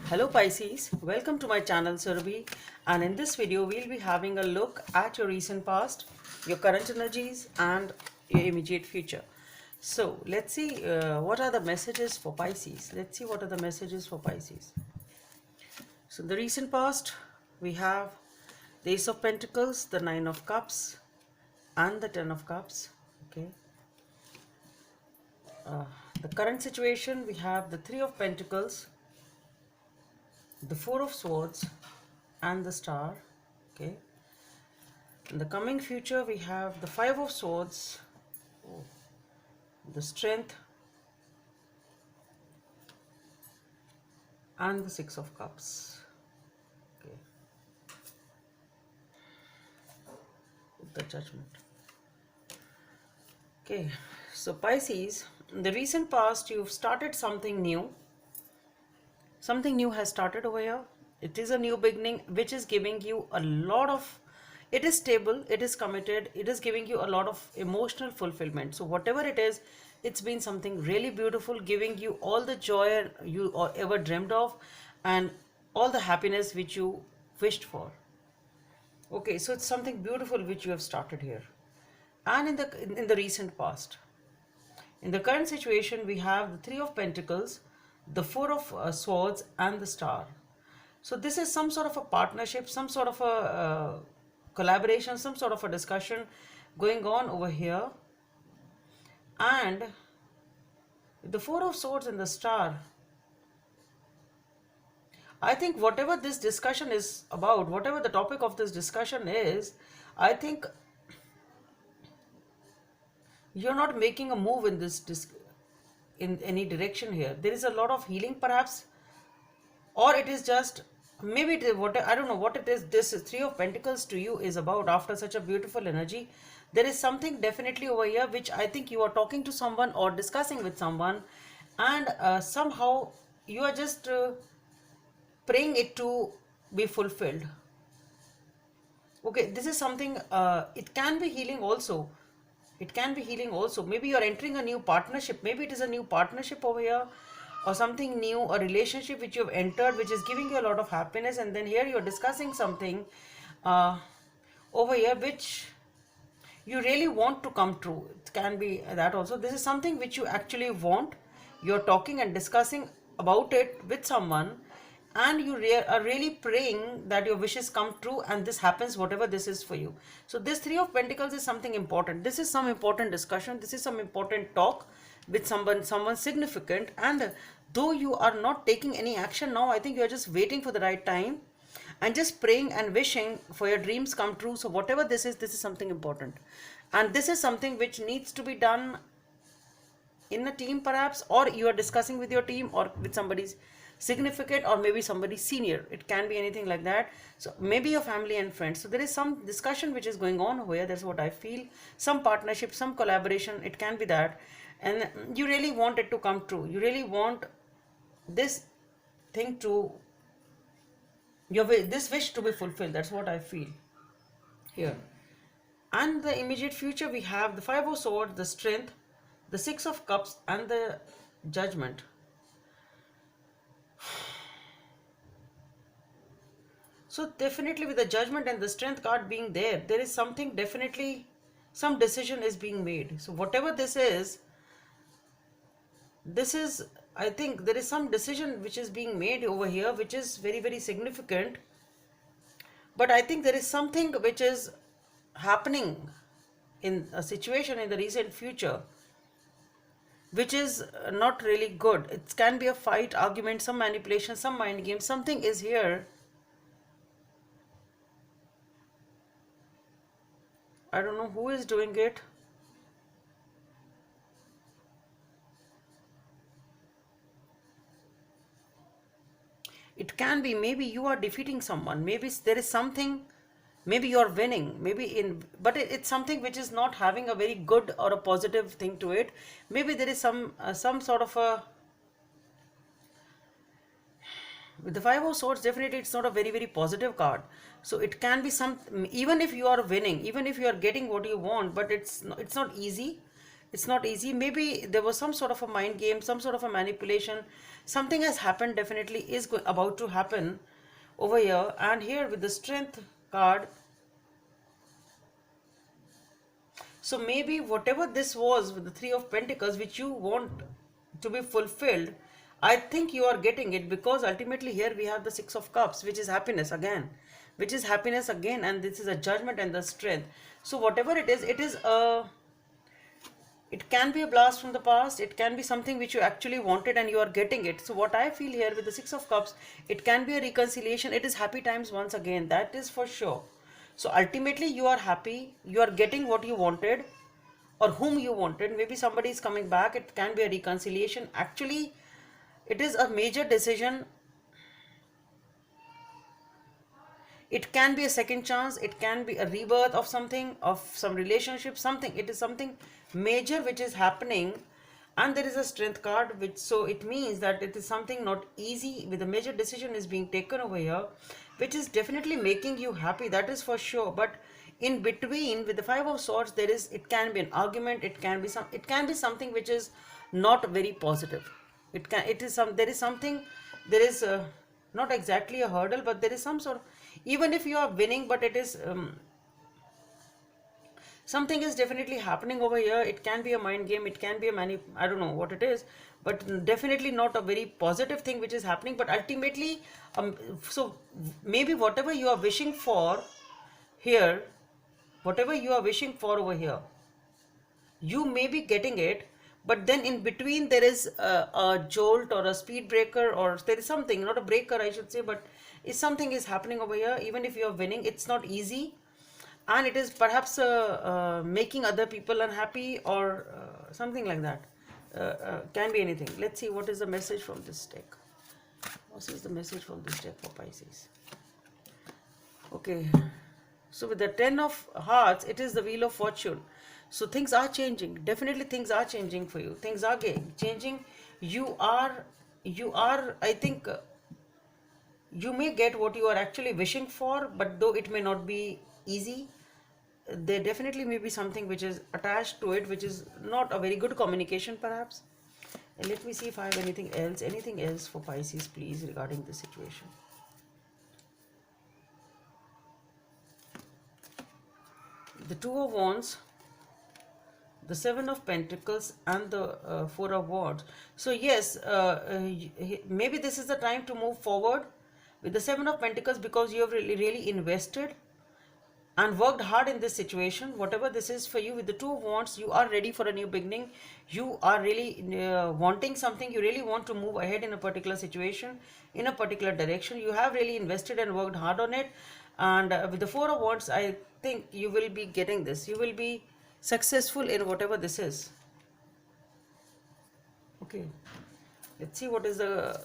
Hello Pisces, welcome to my channel Surabhi, and in this video we'll be having a look at your recent past, your current energies and your immediate future. So let's see what are the messages for Pisces. Let's see what are the messages for Pisces. So in the recent past we have the Ace of Pentacles, the Nine of Cups and the Ten of Cups. Okay. The current situation we have the Three of Pentacles, the Four of Swords and the Star. Okay, in the coming future we have the Five of Swords, the Strength and the Six of Cups. Okay, the Judgment. Okay, so Pisces, in the recent past you've started something new. Something new has started over here. It is a new beginning which is giving you a lot of, it is stable, it is committed, it is giving you a lot of emotional fulfillment. So whatever it is, it's been something really beautiful, giving you all the joy you ever dreamed of and all the happiness which you wished for. Okay, so it's something beautiful which you have started here. And in the recent past. In the current situation, we have the Three of Pentacles, the Four of Swords and the Star. So this is some sort of a partnership, some sort of a collaboration, some sort of a discussion going on over here. And the Four of Swords and the Star, I think whatever this discussion is about, whatever the topic of this discussion is, I think you're not making a move in in any direction here. There is a lot of healing perhaps, or it is just maybe what I don't know what it is. This Three of Pentacles to you is about. After such a beautiful energy, there is something definitely over here which I think you are talking to someone or discussing with someone, and somehow you are just praying it to be fulfilled. Okay, this is something, it can be healing also. It can be healing also. Maybe you're entering a new partnership. Maybe it is a new partnership over here or something new, a relationship which you've entered, which is giving you a lot of happiness. And then here you're discussing something over here which you really want to come true. It can be that also. This is something which you actually want. You're talking and discussing about it with someone, and you are really praying that your wishes come true and this happens, whatever this is for you. So this Three of Pentacles is something important. This is some important discussion. This is some important talk with someone significant. And though you are not taking any action now, I think you are just waiting for the right time and just praying and wishing for your dreams come true. So whatever this is something important, and this is something which needs to be done in a team perhaps, or you are discussing with your team or with somebody's significant or maybe somebody senior. It can be anything like that. So maybe your family and friends. So there is some discussion which is going on over here. That's what I feel. Some partnership, some collaboration, it can be that. And you really want it to come true. You really want this thing to, this wish to be fulfilled. That's what I feel here. And the immediate future, we have the Five of Swords, the Strength, the Six of Cups and the Judgment. So definitely with the Judgment and the Strength card being there, there is something, definitely some decision is being made. So whatever this is, I think there is some decision which is being made over here, which is very, very significant. But I think there is something which is happening in a situation in the recent future which is not really good. It can be a fight, argument, some manipulation, some mind game. Something is here. I don't know who is doing it. It can be maybe you are defeating someone. Maybe there is something, maybe you are winning, but it's something which is not having a very good or a positive thing to it. Maybe there is some sort of a, with the Five of Swords, definitely it's not a very, very positive card. So it can be some, even if you are winning, even if you are getting what you want, but it's not easy. It's not easy. Maybe there was some sort of a mind game, some sort of a manipulation. Something has happened, definitely is about to happen over here. And here with the strength card, so maybe whatever this was with the Three of Pentacles, which you want to be fulfilled, I think you are getting it, because ultimately here we have the Six of Cups, which is happiness again, and this is a judgment and the strength. So whatever it is a, it can be a blast from the past, it can be something which you actually wanted and you are getting it. So what I feel here with the Six of Cups, it can be a reconciliation, it is happy times once again, that is for sure. So ultimately you are happy, you are getting what you wanted or whom you wanted. Maybe somebody is coming back, it can be a reconciliation. Actually, it is a major decision. It can be a second chance, it can be a rebirth of something, of some relationship, something. It is something major which is happening. And there is a strength card, which, so it means that it is something not easy, with a major decision is being taken over here, which is definitely making you happy, that is for sure. But in between with the Five of Swords, there is, it can be an argument, it can be something which is not very positive. It is some, there is something, there is not exactly a hurdle, but there is some sort of, even if you are winning, but it is something is definitely happening over here. It can be a mind game, it can be a I don't know what it is, but definitely not a very positive thing which is happening. But ultimately, so maybe whatever you are wishing for here, whatever you are wishing for over here, you may be getting it, but then in between there is a jolt or a speed breaker, or there is something, not a breaker I should say, but if something is happening over here, even if you are winning, it's not easy. And it is perhaps making other people unhappy, or something like that. Can be anything. Let's see what is the message from this deck. What is the message from this deck for Pisces? Okay, so with the Ten of Hearts, it is the Wheel of Fortune. So things are changing, definitely things are changing for you, things are changing. You are I think you may get what you are actually wishing for, but though it may not be easy, there definitely may be something which is attached to it, which is not a very good communication perhaps. And let me see if I have anything else for Pisces, please, regarding this situation. The Two of Wands, the Seven of Pentacles, and the Four of Wands. So yes, maybe this is the time to move forward with the Seven of Pentacles, because you have really invested and worked hard in this situation, whatever this is for you. With the Two of Wands, you are ready for a new beginning. You are really wanting something. You really want to move ahead in a particular situation, in a particular direction. You have really invested and worked hard on it. And with the Four of Wands, I think you will be getting this. You will be successful in whatever this is. Okay, let's see what is the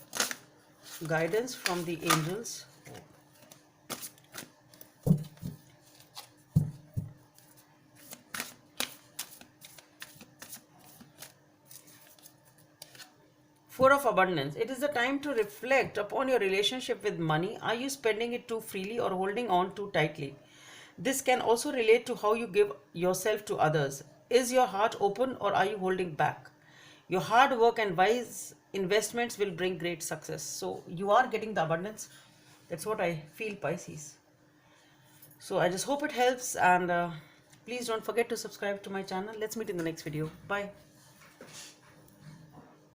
guidance from the angels. Four of Abundance. It is the time to reflect upon your relationship with money. Are you spending it too freely or holding on too tightly? This can also relate to how you give yourself to others. Is your heart open, or are you holding back? Your hard work and wise investments will bring great success. So you are getting the abundance. That's what I feel, Pisces. So I just hope it helps, and please don't forget to subscribe to my channel. Let's meet in the next video. Bye.